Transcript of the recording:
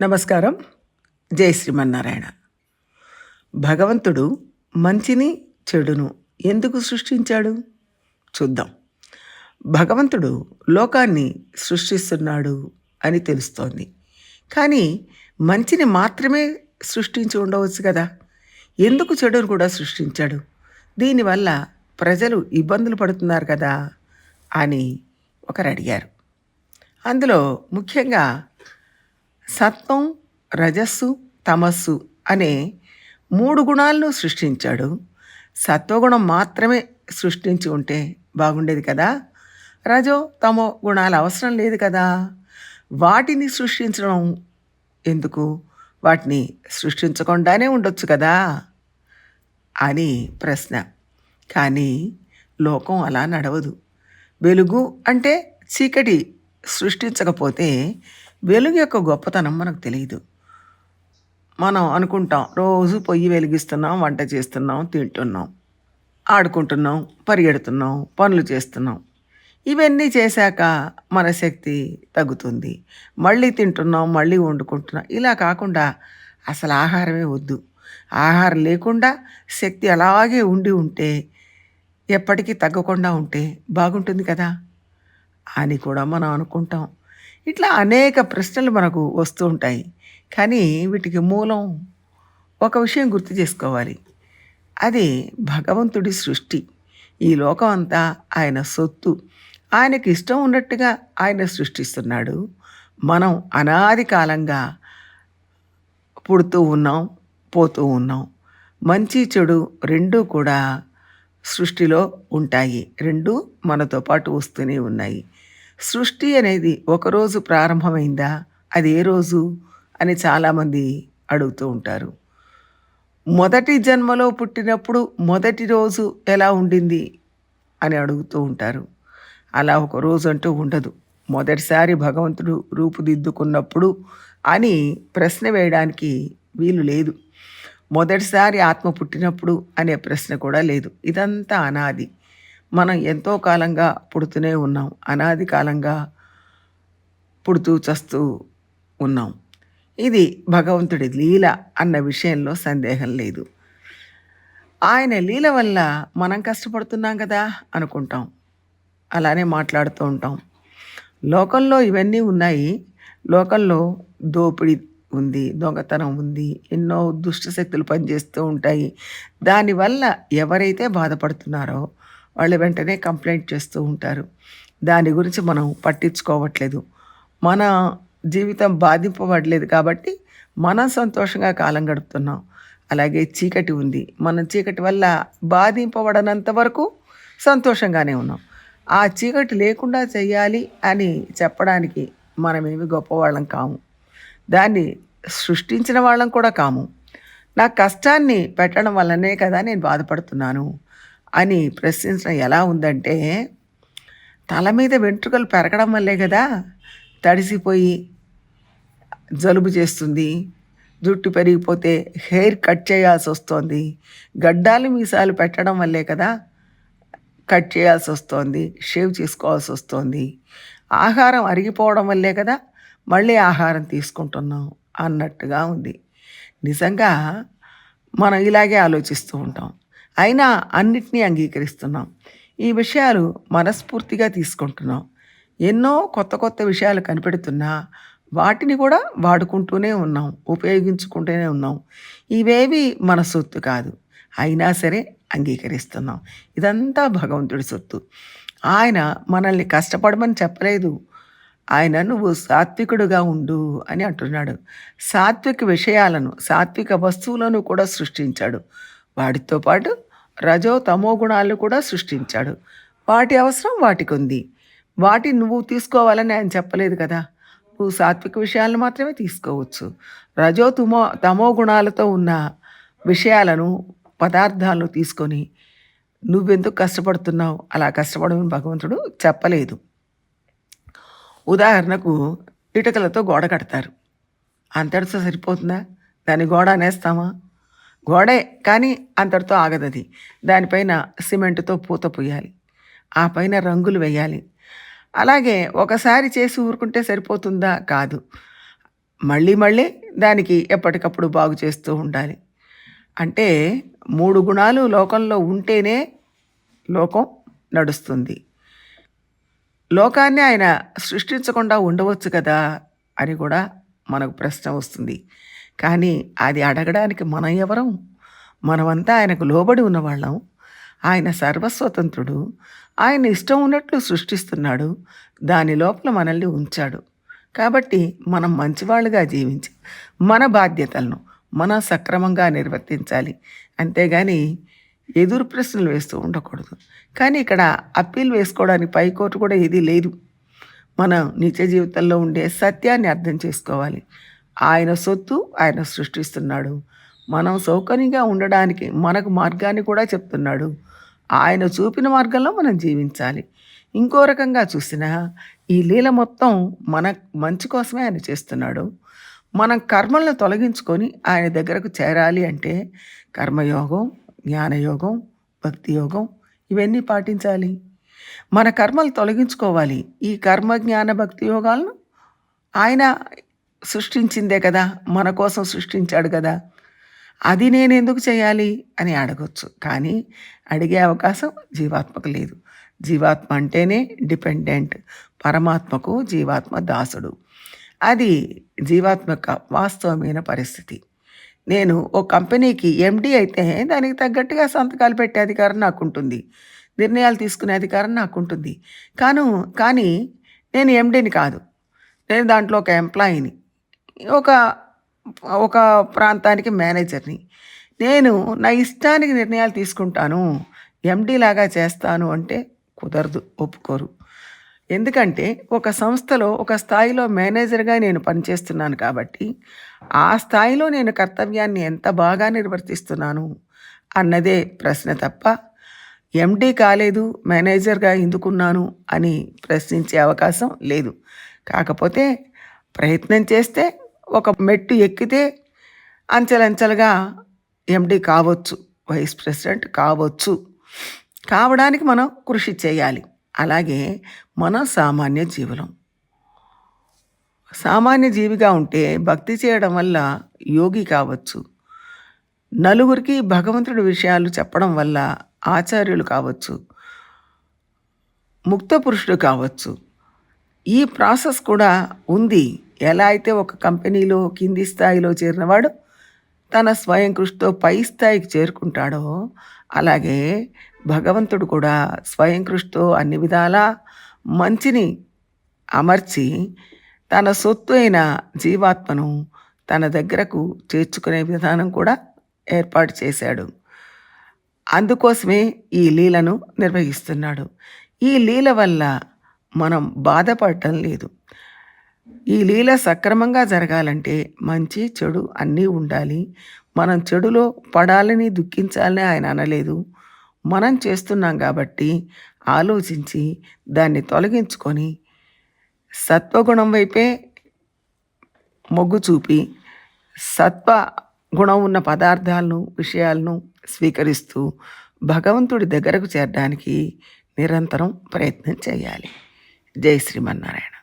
నమస్కారం. జై శ్రీమన్నారాయణ. భగవంతుడు మంచిని చెడును ఎందుకు సృష్టించాడు చూద్దాం. భగవంతుడు లోకాన్ని సృష్టిస్తున్నాడు అని తెలుస్తోంది. కానీ మంచిని మాత్రమే సృష్టించి ఉండవచ్చు కదా, ఎందుకు చెడును కూడా సృష్టించాడు? దీనివల్ల ప్రజలు ఇబ్బందులు పడుతున్నారు కదా అని ఒకరు అడిగారు. అందులో ముఖ్యంగా సత్వం, రజస్సు, తమస్సు అనే 3 గుణాలను సృష్టించాడు. సత్వగుణం మాత్రమే సృష్టించి ఉంటే బాగుండేది కదా, రజో తమో గుణాలు అవసరం లేదు కదా, వాటిని సృష్టించడం ఎందుకు? వాటిని సృష్టించకుండానే ఉండొచ్చు కదా అని ప్రశ్న. కానీ లోకం అలా నడవదు. వెలుగు అంటే చీకటి సృష్టించకపోతే వెలుగు యొక్క గొప్పతనం మనకు తెలియదు. మనం అనుకుంటాం, రోజు పొయ్యి వెలిగిస్తున్నాం, వంట చేస్తున్నాం, తింటున్నాం, ఆడుకుంటున్నాం, పరిగెడుతున్నాం, పనులు చేస్తున్నాం. ఇవన్నీ చేశాక మన శక్తి తగ్గుతుంది. మళ్ళీ తింటున్నాం, మళ్ళీ వండుకుంటున్నాం. ఇలా కాకుండా అసలు ఆహారమే వద్దు, ఆహారం లేకుండా శక్తి అలాగే ఉంటే ఎప్పటికీ తగ్గకుండా ఉంటే బాగుంటుంది కదా అని కూడా మనం అనుకుంటాం. ఇట్లా అనేక ప్రశ్నలు మనకు వస్తూ ఉంటాయి. కానీ వీటికి మూలం ఒక విషయం గుర్తు చేసుకోవాలి. అది భగవంతుడి సృష్టి. ఈ లోకం అంతా ఆయన సొత్తు. ఆయనకి ఇష్టం ఉన్నట్టుగా ఆయన సృష్టిస్తున్నాడు. మనం అనాది కాలంగా పుడుతూ ఉన్నాం, పోతూ ఉన్నాం. మంచి చెడు రెండూ కూడా సృష్టిలో ఉంటాయి. రెండూ మనతో పాటు వస్తూనే ఉన్నాయి. సృష్టి అనేది ఒకరోజు ప్రారంభమైందా, అది ఏ రోజు అని చాలామంది అడుగుతూ ఉంటారు. మొదటి జన్మలో పుట్టినప్పుడు మొదటి రోజు ఎలా ఉండింది అని అడుగుతూ ఉంటారు. అలా ఒక రోజు అంటూ ఉండదు. మొదటిసారి భగవంతుడు రూపుదిద్దుకున్నప్పుడు అని ప్రశ్న వేయడానికి వీలు లేదు. మొదటిసారి ఆత్మ పుట్టినప్పుడు అనే ప్రశ్న కూడా లేదు. ఇదంతా అనాది. మనం ఎంతో కాలంగా పుడుతూనే ఉన్నాం. అనాది కాలంగా పుడుతూ చస్తూ ఉన్నాం. ఇది భగవంతుడి లీల అన్న విషయంలో సందేహం లేదు. ఆయన లీల వల్ల మనం కష్టపడుతున్నాం కదా అనుకుంటాం. అలానే మాట్లాడుతూ ఉంటాం. లోకంలో ఇవన్నీ ఉన్నాయి. లోకంలో దోపిడీ ఉంది, దొంగతనం ఉంది, ఎన్నో దుష్టశక్తులు పనిచేస్తూ ఉంటాయి. దానివల్ల ఎవరైతే బాధపడుతున్నారో వాళ్ళు వెంటనే కంప్లైంట్ చేస్తూ ఉంటారు. దాని గురించి మనం పట్టించుకోవట్లేదు. మన జీవితం బాధింపబడలేదు కాబట్టి మనం సంతోషంగా కాలం గడుపుతున్నాం. అలాగే చీకటి ఉంది. మనం చీకటి వల్ల బాధింపబడనంత వరకు సంతోషంగానే ఉన్నాం. ఆ చీకటి లేకుండా చెయ్యాలి అని చెప్పడానికి మనమేమి గొప్పవాళ్ళం కాము. దాన్ని సృష్టించిన వాళ్ళం కూడా కాము. నా కష్టాన్ని పెట్టడం వల్లనే కదా నేను బాధపడుతున్నాను అని ప్రశ్నించడం ఎలా ఉందంటే, తల మీద వెంట్రుకలు పెరగడం వల్లే కదా తడిసిపోయి జలుబు చేస్తుంది, జుట్టు పెరిగిపోతే హెయిర్ కట్ చేయాల్సి వస్తుంది, గడ్డాలు మీసాలు పెట్టడం వల్లే కదా కట్ చేయాల్సి వస్తుంది, షేవ్ చేసుకోవాల్సి వస్తుంది, ఆహారం అరిగిపోవడం వల్లే కదా మళ్ళీ ఆహారం తీసుకుంటున్నాం అన్నట్టుగా ఉంది. నిజంగా మనం ఇలాగే ఆలోచిస్తూ ఉంటాం. అయినా అన్నిటినీ అంగీకరిస్తున్నాం. ఈ విషయాలు మనస్ఫూర్తిగా తీసుకుంటున్నాం. ఎన్నో కొత్త కొత్త విషయాలు కనిపెడుతున్నా వాటిని కూడా వాడుకుంటూనే ఉన్నాం, ఉపయోగించుకుంటూనే ఉన్నాం. ఇవేవి మన సొత్తు కాదు, అయినా సరే అంగీకరిస్తున్నాం. ఇదంతా భగవంతుడి సొత్తు. ఆయన మనల్ని కష్టపడమని చెప్పలేదు. ఆయన నువ్వు సాత్వికుడుగా ఉండు అని అంటున్నాడు. సాత్విక విషయాలను, సాత్విక వస్తువులను కూడా సృష్టించాడు. వాటితో పాటు రజో తమో గుణాలు కూడా సృష్టించాడు. వాటి అవసరం వాటికి ఉంది. వాటిని నువ్వు తీసుకోవాలని ఆయన చెప్పలేదు కదా. నువ్వు సాత్విక విషయాలను మాత్రమే తీసుకోవచ్చు. రజో తమో గుణాలతో ఉన్న విషయాలను, పదార్థాలను తీసుకొని నువ్వెందుకు కష్టపడుతున్నావు, అలా కష్టపడమని భగవంతుడు చెప్పలేదు. ఉదాహరణకు ఇటుకలతో గోడ కడతారు. అంతటితో సరిపోతుందా? దాని గోడ అనేస్తామా? గోడే, కానీ అంతటితో ఆగదది. దానిపైన సిమెంటుతో పూత పూయాలి, ఆ పైన రంగులు వేయాలి. అలాగే ఒకసారి చేసి ఊరుకుంటే సరిపోతుందా? కాదు. మళ్ళీ మళ్ళీ దానికి ఎప్పటికప్పుడు బాగు చేస్తూ ఉండాలి. అంటే 3 గుణాలు లోకంలో ఉంటేనే లోకం నడుస్తుంది. లోకాన్ని ఆయన సృష్టించకుండా ఉండవచ్చు కదా అని కూడా మనకు ప్రశ్న వస్తుంది. కానీ అది అడగడానికి మనం ఎవరం? మనమంతా ఆయనకు లోబడి ఉన్నవాళ్ళం. ఆయన సర్వస్వతంత్రుడు. ఆయన ఇష్టం ఉన్నట్లు సృష్టిస్తున్నాడు. దాని లోపల మనల్ని ఉంచాడు. కాబట్టి మనం మంచివాళ్ళుగా జీవించి మన బాధ్యతలను మనం సక్రమంగా నిర్వర్తించాలి. అంతేగాని ఎదురు ప్రశ్నలు వేస్తూ ఉండకూడదు. కానీ ఇక్కడ అప్పీల్ వేసుకోవడానికి పైకోర్టు కూడా ఏదీ లేదు. మనం నిత్య జీవితంలో ఉండే సత్యాన్ని అర్థం చేసుకోవాలి. ఆయన సొత్తు ఆయన సృష్టిస్తున్నాడు. మనం సౌకర్యంగా ఉండడానికి మనకు మార్గాన్ని కూడా చెప్తున్నాడు. ఆయన చూపిన మార్గంలో మనం జీవించాలి. ఇంకో రకంగా చూసినా ఈ లీల మొత్తం మన మంచి కోసమే ఆయన చేస్తున్నాడు. మనం కర్మలను తొలగించుకొని ఆయన దగ్గరకు చేరాలి అంటే కర్మయోగం, జ్ఞానయోగం, భక్తి యోగం ఇవన్నీ పాటించాలి. మన కర్మలు తొలగించుకోవాలి. ఈ కర్మ, జ్ఞాన, భక్తి యోగాలను ఆయన సృష్టించిందే కదా, మన కోసం సృష్టించాడు కదా. అది నేను ఎందుకు చేయాలి అని అడగొచ్చు. కానీ అడిగే అవకాశం జీవాత్మకు లేదు. జీవాత్మ అంటేనే డిపెండెంట్. పరమాత్మకు జీవాత్మ దాసుడు. అది జీవాత్మ యొక్క వాస్తవమైన పరిస్థితి. నేను ఓ కంపెనీకి ఎండీ అయితే దానికి తగ్గట్టుగా సంతకాలు పెట్టే అధికారం నాకుంటుంది. నిర్ణయాలు తీసుకునే అధికారం నాకుంటుంది. కానీ నేను ఎండీని కాదు. నేను దాంట్లో ఒక ఎంప్లాయీని, ఒక ఒక ప్రాంతానికి మేనేజర్ని. నేను నా ఇష్టానికి నిర్ణయాలు తీసుకుంటాను, ఎండీ లాగా చేస్తాను అంటే కుదరదు, ఒప్పుకోరు. ఎందుకంటే ఒక సంస్థలో ఒక స్థాయిలో మేనేజర్గా నేను పనిచేస్తున్నాను కాబట్టి ఆ స్థాయిలో నేను కర్తవ్యాన్ని ఎంత బాగా నిర్వర్తిస్తున్నాను అన్నదే ప్రశ్న తప్ప ఎండీ కాలేదు మేనేజర్గా ఎందుకున్నాను అని ప్రశ్నించే అవకాశం లేదు. కాకపోతే ప్రయత్నం చేస్తే ఒక మెట్టు ఎక్కితే అంచెలంచెలుగా ఎండీ కావచ్చు, వైస్ ప్రెసిడెంట్ కావచ్చు. కావడానికి మనం కృషి చేయాలి. అలాగే మనం సామాన్య జీవులం. సామాన్య జీవిగా ఉంటే భక్తి చేయడం వల్ల యోగి కావచ్చు. నలుగురికి భగవంతుడి విషయాలు చెప్పడం వల్ల ఆచార్యులు కావచ్చు, ముక్త పురుషుడు కావచ్చు. ఈ ప్రాసెస్ కూడా ఉంది. ఎలా అయితే ఒక కంపెనీలో కింది స్థాయిలో చేరినవాడు తన స్వయం కృషితో పై స్థాయికి చేరుకుంటాడో, అలాగే భగవంతుడు కూడా స్వయం కృషితో అన్ని విధాలా మంచిని అమర్చి తన సొత్తు అయిన జీవాత్మను తన దగ్గరకు చేర్చుకునే విధానం కూడా ఏర్పాటు చేశాడు. అందుకోసమే ఈ లీలను నిర్వహిస్తున్నాడు. ఈ లీల వల్ల మనం బాధపడటం లేదు. ఈ లీల సక్రమంగా జరగాలంటే మంచి చెడు అన్నీ ఉండాలి. మనం చెడులో పడాలని దుఃఖించాలని ఆయన అనలేదు. మనం చేస్తున్నాం కాబట్టి ఆలోచించి దాన్ని తొలగించుకొని సత్వగుణం వైపే మొగ్గు చూపి సత్వ గుణం ఉన్న పదార్థాలను, విషయాలను స్వీకరిస్తూ భగవంతుడి దగ్గరకు చేరడానికి నిరంతరం ప్రయత్నం చేయాలి. జై శ్రీమన్నారాయణ.